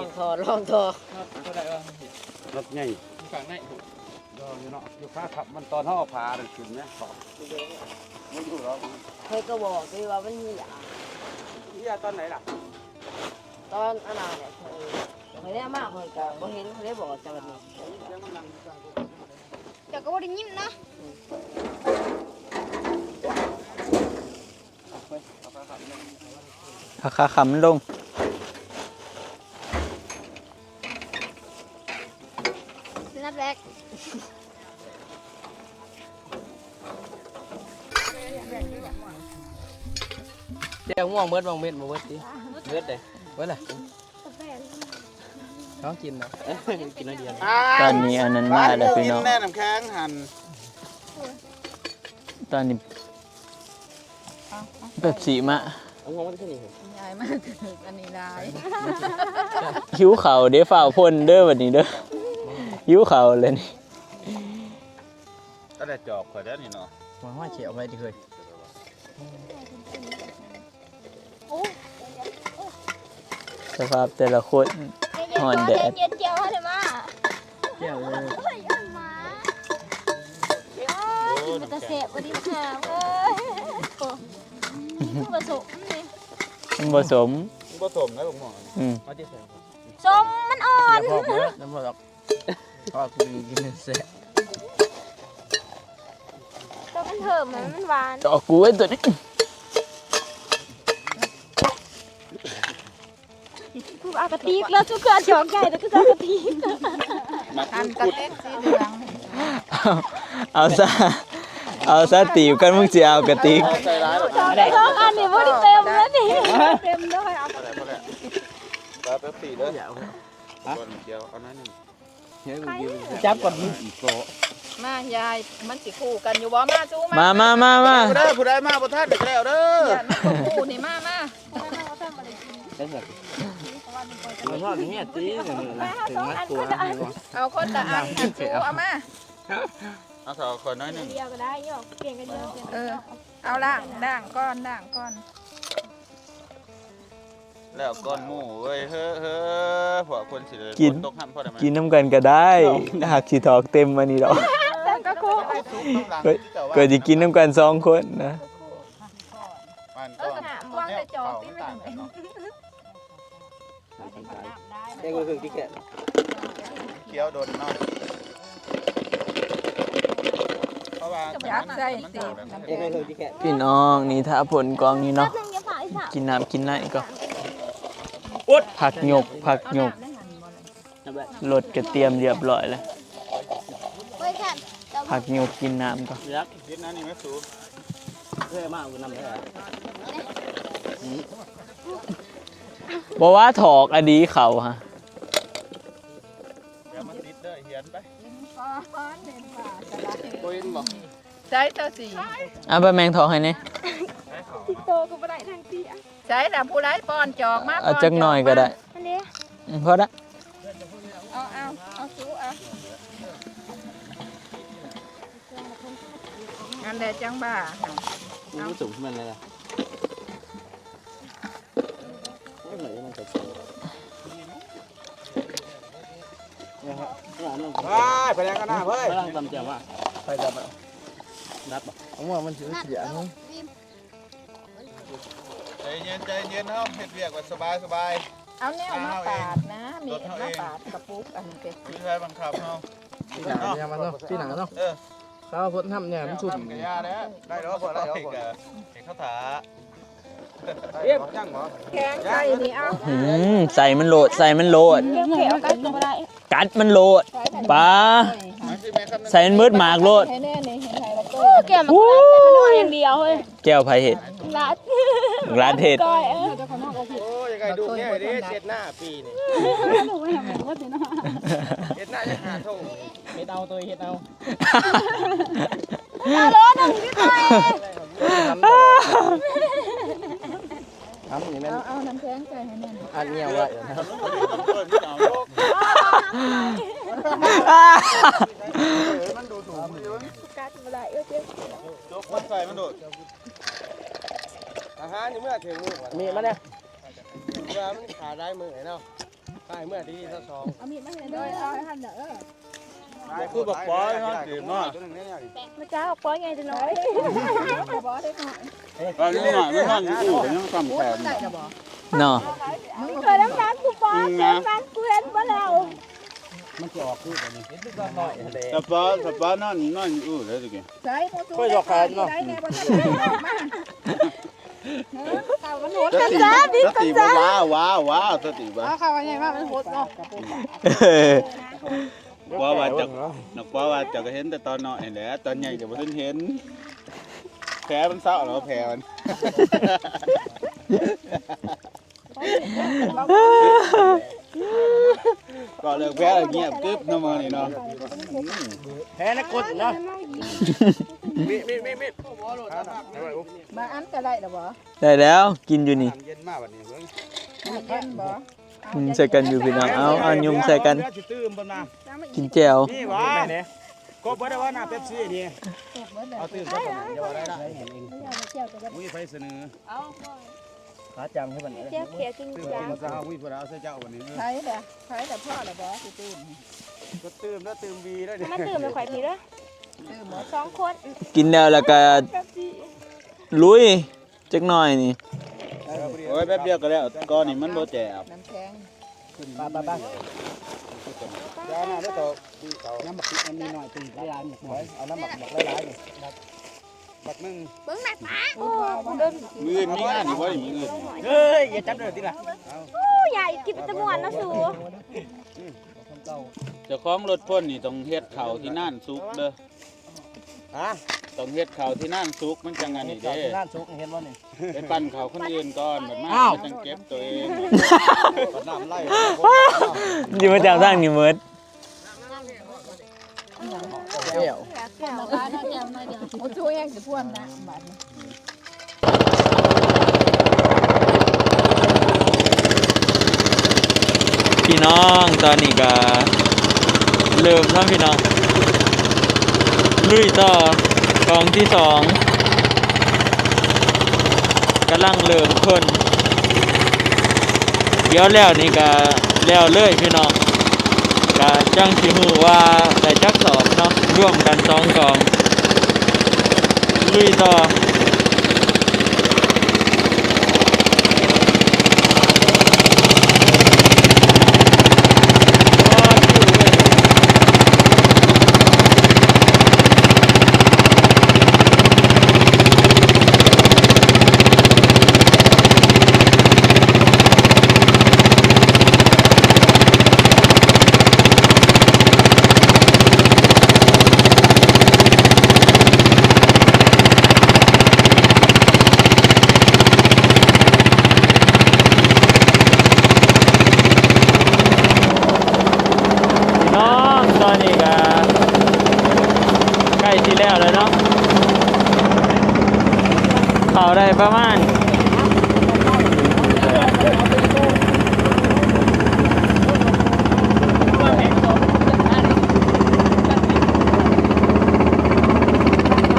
องทอก็ได้ว่ารถใหญ่ฝั่งไหนถูกอยู่เนาะอยู่ข้าขับมันตอนเขาเอาพาเลยขึ้นเนี่ยขอบมันอยู่แล้วเคยก็บอกที่ว่ามันมียาตอนไหนล่ะตอนอันนั้นเนี่ยเคยได้มากเลยก็บ่เห็นเคยได้บอกจังเลยเดี๋ยวก็บ่ได้ยิ้มนะขาขำลงนัดแรกเจ้าม่วงเบิดบางเม็ดมาเบิดดิเบิดเลยเบิดเลยน้องกินนะกินน้อยเดียวตอนนี้อันนั้นมาแล้วพี่น้องแม่น้ำแข็งหั่นตอนนี้แบบสีมะเอาหัวมันขึ้นนี่ยายมากอันนี้ได้หิวเข่าเดี๋ยวฝ่าพ่นเด้อวันนี้เด้อหิวเข่าเลยนี่ก็ได้จอบข่อยแล้วนี่เนาะมันว่าเขียวไปดิเคยสภาพแต่ละคนหอนแดดเย็นเจียวให้มาเจียวเลยมันจะเสพวันนี้ค่ะเว้ยผสมนี่มันผสมนะลุงหมอสมมันอ่อนพอเมื่อน้ำพอหรอกพอกินเสร็จตัวมันเถิมมันหวานจอกกูไอ้ตัวนี้กูเอากระติกแล้วทุกคนจอกใหญ่แต่ก็จะกระติกอันกระเต็กสีเหลืองเอาซะตีกันมึงจะเอากระติกท้องอันนี้บริเต็มแล้วนี่เต็มด้วยเอาแล้วแป๊บสี่เลยก่อนเดียวเอาน้อยหนึ่งจับก่อนมายายมันสิคู่กันอยู่บ่มาจูมาผู้ใดมาบ่ทันเด็กแล้วเด้อคู่นี่มาไม่ชอบอย่างเงี้ยตีถึงมัดตัวเอาคนละอันจูเอามาเอาสองคนน้อยหนึ่งเดียวก็ได้ยกเก่งกันเดียวเอาด่างก้อนแล้วก้อนหมูเว้ยเฮ้อพวกคนสิเลยตกห้ำพอได้ไหมกินน้ำกันก็ได้หากสีทอกเต็มมานี่หรอกก็จะกินน้ำกัน2 คนนะวางในจอพี่ไม่ถึงได้ก็คือที่แกเคี้ยวโดนเนาะอยากใส่ตีพี่น้องนี่ถ้าผลกองนี่เนาะกินน้ำกินไหนก็ผักหยกรสกระเทียมเรียบร้อยแล้วผักหยกกินน้ำก็กินน้ำนี่ไม่สูงเท่มากน้ำเลยบอกว่าถอกอดีเขาฮะเดี๋ยวมันติดเด้อเหียนไปใช้เท่าสี่บะแมงถอกให้เนี่ยโตก็ไม่ได้ทางที่ใช้แต่ผู้ร้ายป้อนจอกมาจักหน่อยก็ได้พอละเอาสู้งานแดดจังบ้ารู้สึกมันอะไรล่ะไปแล้วกันนะเฮ้ยตำเจียวว่าไปจับนับผมว่ามันเสียมั้งใจเย็นเนาะเฮ็ดเวียกสบาย เอาแนวมาปาดนะมีมาปาดกระปุกอันเป็นพี่ชายบังคับเนาะพี่หนังเนี่ยมันเนาะพี่หนังเนาะข้าวพ้นทำเนี่ยมันชุดกระยาได้แล้วพอได้เก่งข้าวถาเรียบจังหรอแข็งใส่นี่เอาใส่มันโหลดกัดมันโหลดปลาใส่มันมืดหมากโหลดแก้วมันก็ได้อย่างเดียวเฮ้ยแก้วไผ่เห็ดร้านเห็ดโอ้ยังไงดูเนี่ยดิเช็ดหน้าปีนี่เช็ดหน้าจะหาทุ่งเฮ็ดเอาตัวเฮ็ดเอาล้อหนึ่งพี่ต้อยเอาน้ำแข็งใส่ให้แน่นอันเงี้ยไว้มันดูถูกกัดมาได้เจ๊ยกมันใส่มันโดดอาหารอยู่เมื่อถึงมีมันเนี่ยเวลามันขาได้มือเนาะ ตายเมื่อดีซะสอง เอามีดมาให้เลยเอาให้ทันเด้อ คือบอกปอยเนาะดื่มเนาะ มาจ้าปอยไงจะน้อย บ่ได้หน่อย ตอนนี้หน่อยไม่ทันอยู่ยังซ้ำแขน ได้บ่ เนาะ เคยน้ำตาลกูปอยเดินมากูเห็นบ่แล้ว มันจะออกคือแบบนี้เห็นก็หน่อยเลย สปานั่นอยู่เลยตะกี้ ใส่หมูตู้ได้แน่บ่ทันได้ออกมาเอามันโหด สติว้าสติบ้า เอาเข้าว่าไงว่ามันโหดเนาะ ว่าจะนักว่าจะก็เห็นแต่ตอนน้อยแหละตอนใหญ่จะไม่เห็นแผลมันเศร้าหรอแผลมันก็เลิกแผลเงียบกึ๊บน้ำมันนี่เนาะ แพ้นักกดเนาะมีมาอันก็ได้บ่ ได้แล้วกินอยู่นี่ เย็นมากวันนี้เพิ่ง เย็นบ่ ใส่กันอยู่พี่น้องเอายุ่มใส่กัน จะตื้มบนมา กินแจ่ว นี่วะก็บ่ได้ว่าน้าเป๊ปซี่นี่เอาตื้มก็ต้องจะว่าได้เห็นเองมุ้ยไฟเสนอขาจังให้มัน เจ้าเขียวจริง ตื้ม จัง มาซะมุ้ยพวกเราเสื้อเจ้าวันนี้ ใช้แต่พ่อละบ่สิตื่น ก็ตื้มแล้วตื้มบีแล้วดิ มาตื่นมาข่อยทีละ ตื่นหมด 2 คน กินแล้วก็ลุยจักหน่อยนี่ โอ้ยแป๊บเดียวก็แล้วก้อนนี่มันโบแจบ น้ำแข็ง ป้าจ้าหน้าได้ต่อดีเก่าน้ำหมักมันมีหน่อยตีได้ร้านหน่อยเอาน้ำหมักหลายๆนี่บักนึง เบิ่งหน้าตาโอ้ มือมีงานอยู่ว่ามีเงิน เฮ้ยอย่าจับเลยทีละ ใหญ่กินตะมวนนะสู เจ้าของรถพ่นนี่ต้องเฮ็ดเข่าที่น่านซุกเด้อ ฮะ ต้องเฮ็ดเข่าที่น่านซุกมันจังอันนี้เด้ ร้านซุกเห็นว่านี่ ไปปั่นเข่าคนอื่นก่อนแบบมาจังเก็บตัวเอง น้ำไล่ อยู่มาจากทางนี่เมิด เดี่ยว มาบ้านเนาะแก้วหน่อยเดียวหมูตู้แห้งสิพ่วงนะบาดนี้ พี่น้องตอนนี้ก็เริ่มแล้วพี่น้องลุยต่อกองที่2กำลังเริ่มคนเดี๋ยวแล้วนี่ก็แล้วเลยพี่น้องก็จังสิฮู้ว่าได้จักสอบเนาะร่วมกัน2กองลุยต่อตอนนี้ก็ใกล้ที่แล้วเลยเนาะเข้าได้ประมาณ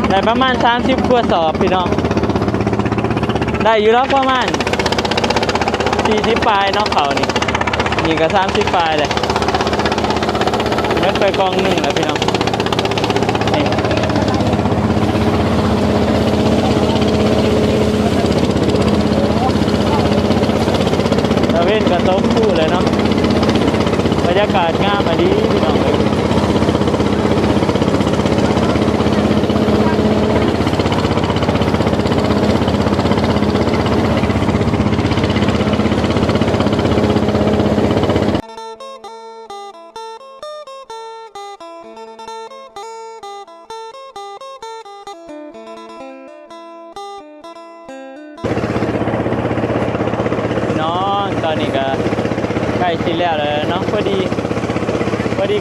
ได้ประมาณ30กว่าสอบพี่น้องได้อยู่แล้วประมาณ40ปลายเนาะเขานี่ก็30ปลายเลยเล็กไปกองหนึ่งแล้วพี่น้องนี่ตะเวนกับโต๊ะคู่เลยเนาะบรรยากาศงามอ่ะดีพี่น้องเลยตอนนี้ก็ใกล้สิแล้วเลยเนาะพอดี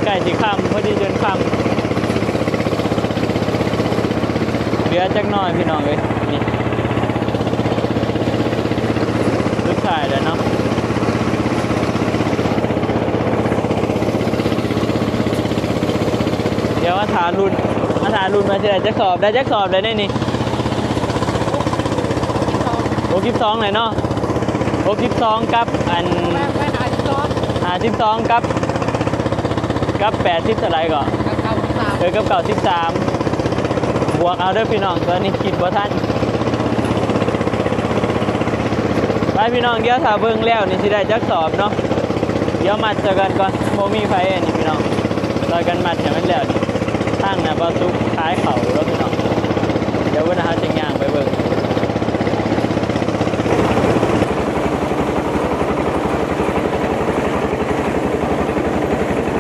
ใกล้สิค่ำพอดีจนค่ำเหลือจักหน่อยพี่น้องเลยนี่สุดท้ายแล้วเนาะเดี๋ยวมาถามรุ่นมาจะได้จักสอบเลยได้นี่โอ้12เลยเนาะ62กับอัน ไปหาที่ซ้อน หา 52กับ80เท่าไหร่ก่อนกับ93บวกเอาเด้อพี่น้องตอนนี้คิดบ่ทันไปพี่น้องเดี๋ยวถ้าเบิ่งแล้วนี่สิได้จักสอบเนาะเดี๋ยวมัดเจอกันก่อนบ่มีไฟอันนี้พี่น้องรอยกันมัดให้มันแล้วนี่ทางน่ะบ่สุกขายเขาแล้วพี่น้องเดี๋ยววันหาจังย่างไปเบิ่ง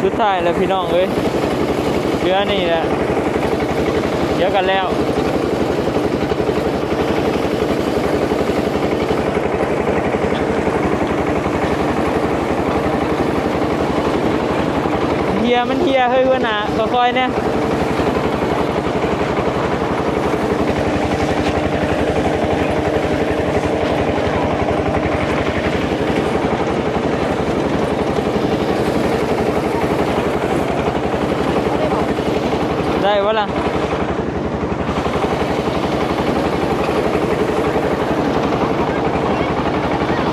สุดท้ายแล้วพี่น้องเอ้ยเรือนี่แหละเดี๋ยวกันแล้วมันเฮียเฮ้ยว่าหนาค่อยๆเนี่ยได้วะล่ะ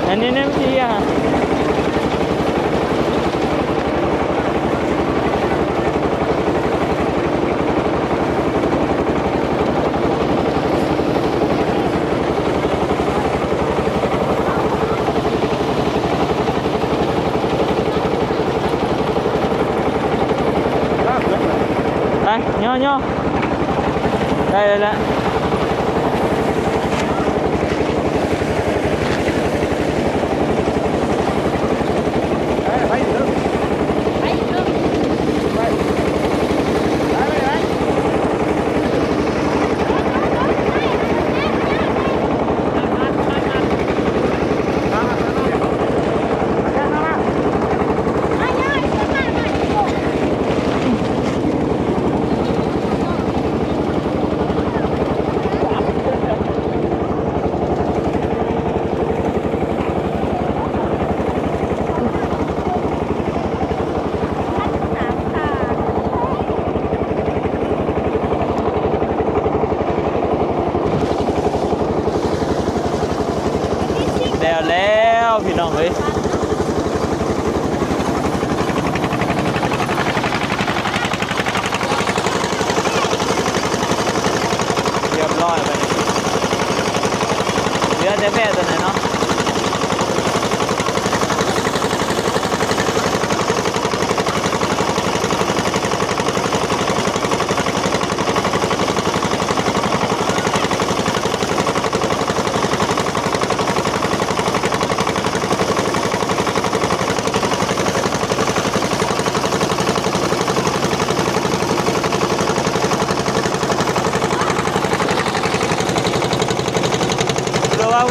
อันนี้เนี่ยเฮียย่อได้เลยละแล้วพี่น้องเอ้ยเรียบร้อยไปเหลือแต่แม่ตัวไหนเนาะ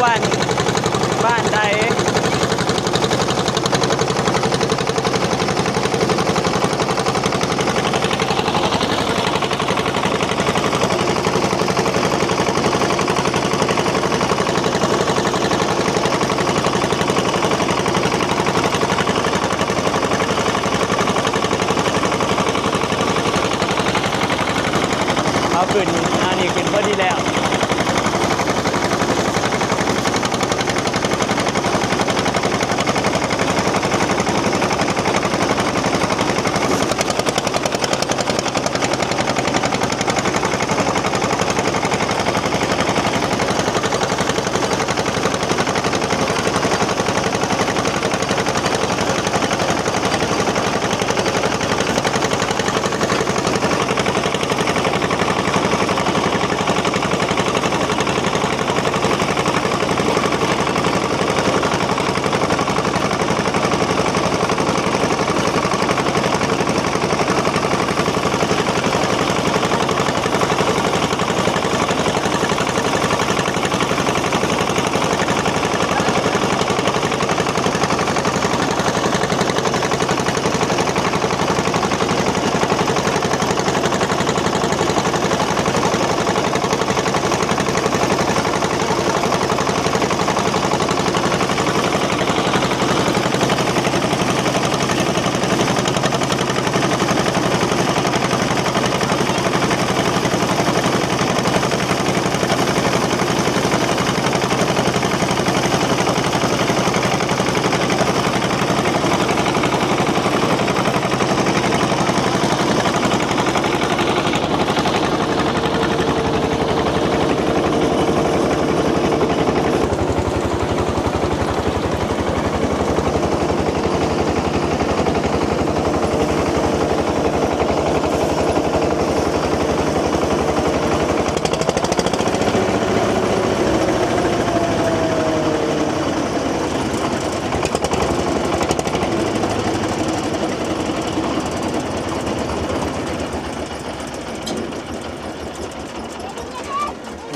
วันบ้านใดเอาขึ้นอันนี้ขึ้นพอดีแล้ว เ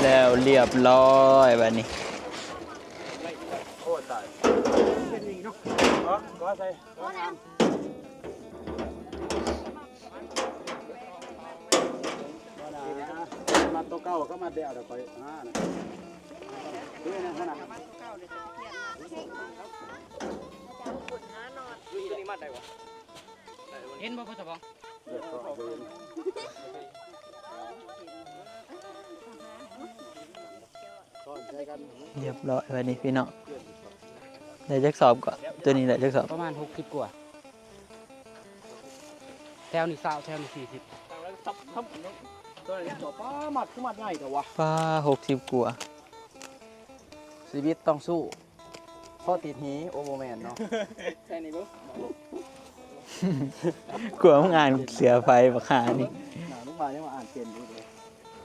แล้วเรียบร้อยบัดนี้ โอ้ตายเป็นอีกเนาะก็ใส่มาตัวเก่าก็มาเดี่ยวเดี๋ยวคอยด้วยนะขนาดเห็นบ่พ่อสะพอง เรียบร้อยบัดนี้พี่น้องได้จักสอบก่อนตัวนี้ได้จักสอบ ประมาณ60กว่าแถวนี้20แถวนี้40ตัวนี้จบป้ามัดคือมัดง่ายแต่ว่า ป้า60กว่า ชีวิตต้องสู้เพราะติดหีโอโมแมนเนาะใช่นี่บุ๊ กลัวมึงอ่านเสียไฟบักหานี่ ลูกบาลยังมาอ่านเปลี่ยนดูเลย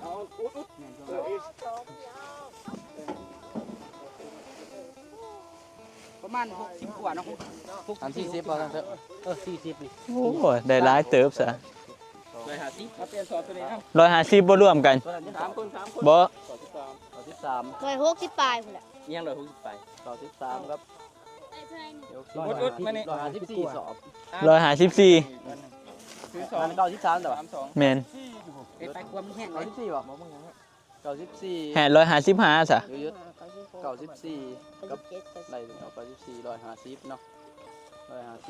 เอาอุ๊ดประมาณ60กว่าเนาะ40พอทั้งเถอะ40นี่ โอ้ได้หลายเติบซะ เลยหาสิมาเปลี่ยนสอบตัวนี้ครับ 150บ่รวมกัน 3 คนบ่13 เลย60ปลายพุ่นแหละ ยังเลย60ไป13ครับ ไอ้เพื่อน 154สอบ 154 คือ293แต่ว่า32 แม่น ไปความแห้ง94บ่มึง94 แห่155ซะ ยืด94กับไหลเอา94 150เนาะ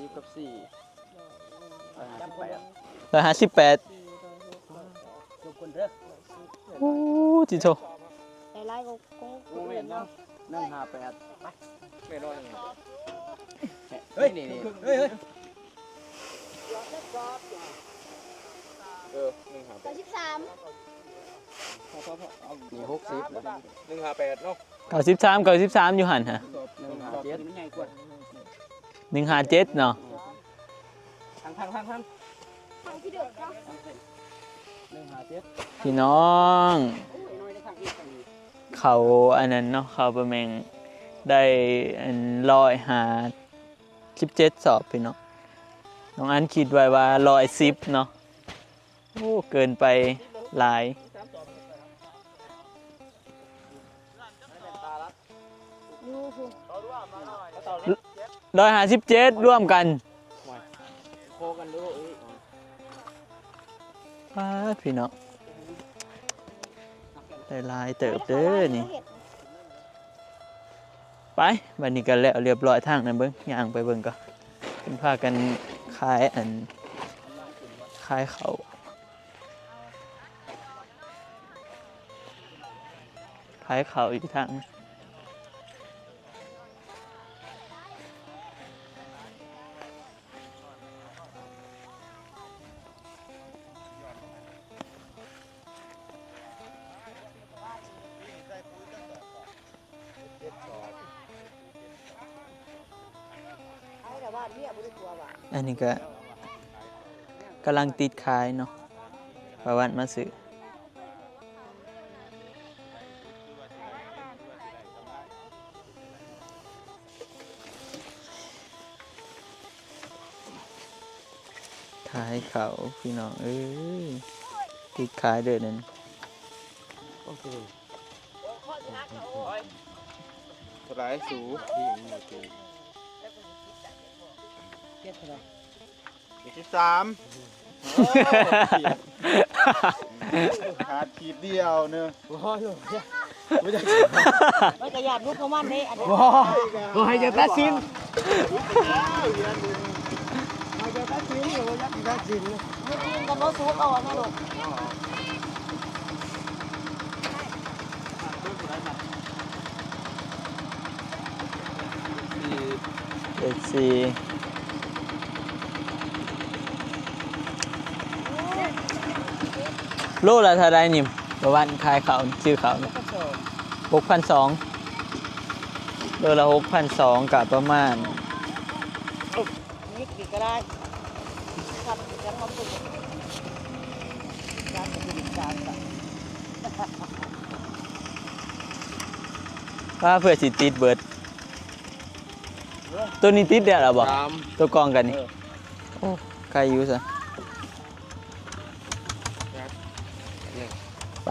150กับ4 158 จบคนเด้อ โอ้จิโต ได้ไล่ก็ โมเมนต์เนาะ158ไปไม่รอดเฮ้ยนี่เฮ้ย93นี่60แล้ว158เนาะ 93อยู่หั่นฮะ 157มันใหญ่กว่า 157เนาะ ทาง พี่เดือดเนาะ 157 พี่น้องเขาอันนั้นเนาะเขาประแมงได้อัน157สอบพี่น้องน้องอันคิดไว้ว่า110เนาะโอ้เกินไปหลาย157ร่วมกัน โคกันดู ป้าดพี่น้องได้หลายเติบเด้อนี่ไปบัดนี้ก็แล้วเรียบร้อยทางนั้นเบิ่งย่างไปเบิ่งก็เพิ่นพากันขายขายเขาวขายเขาวอีกทางอันนี้ก็กำลังติดขายเนาะประวันมาซื้อขายเขาพี่น้องเอ้ยติดขายเด้อนั่น หลายสู13ขาดขีดเดียวเนอะ มันก็อยากรู้เขามันได้อันนี้ ก็ให้จะตัดสิน ไม่จริงกันรถซูปเอาแม่ลูก เด็ดสี่โลละเท่าไรนิ่มประวันขายเขาชื่อเขา6,200โลละ6,200กับประมาณ นี่กี่ก็ได้ทำกันมาปุ๊บการจะเป็นการแบบ ว่าเพื่อสิติดเบิดตัวนี้ติดเดียวหรอบอกตัวกองกันนี่โอ้ใครอยู่ซะไป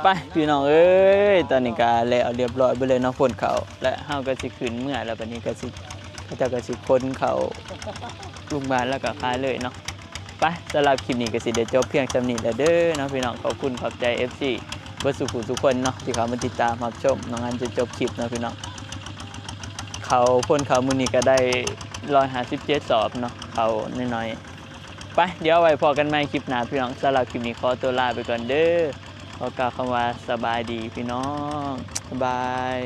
ไปพี่น้องเอ้ยตอนนี้ก็แล้วเรียบร้อยไปเลยเนาะฝนเขาและเฮาก็สิขึ้นเมื่อแล้วบัดนี้ก็สิเขาเจ้าก็สิคนเขาลูกบ้านแล้วก็คายเลยเนาะไปสำหรับคลิปนี้ก็สิได้จบเพียงส่ำนี้แล้วเด้อเนาะพี่น้องขอบคุณขอบใจ FC เบิดสุขุทุกคนเนาะที่เขามาติดตามรับชมน้องอันจะจบคลิปเนาะพี่น้องเขาคนเขามื้อนี้ก็ได้157สอบเนาะเขาน้อยๆไปเดี๋ยวไว้พอกันใหม่คลิปหน้าพี่น้องสำหรับคลิปนี้ขอตัวลาไปก่อนเด้อขอกล่าวคำว่าสบายดีพี่น้องบ๊ายบาย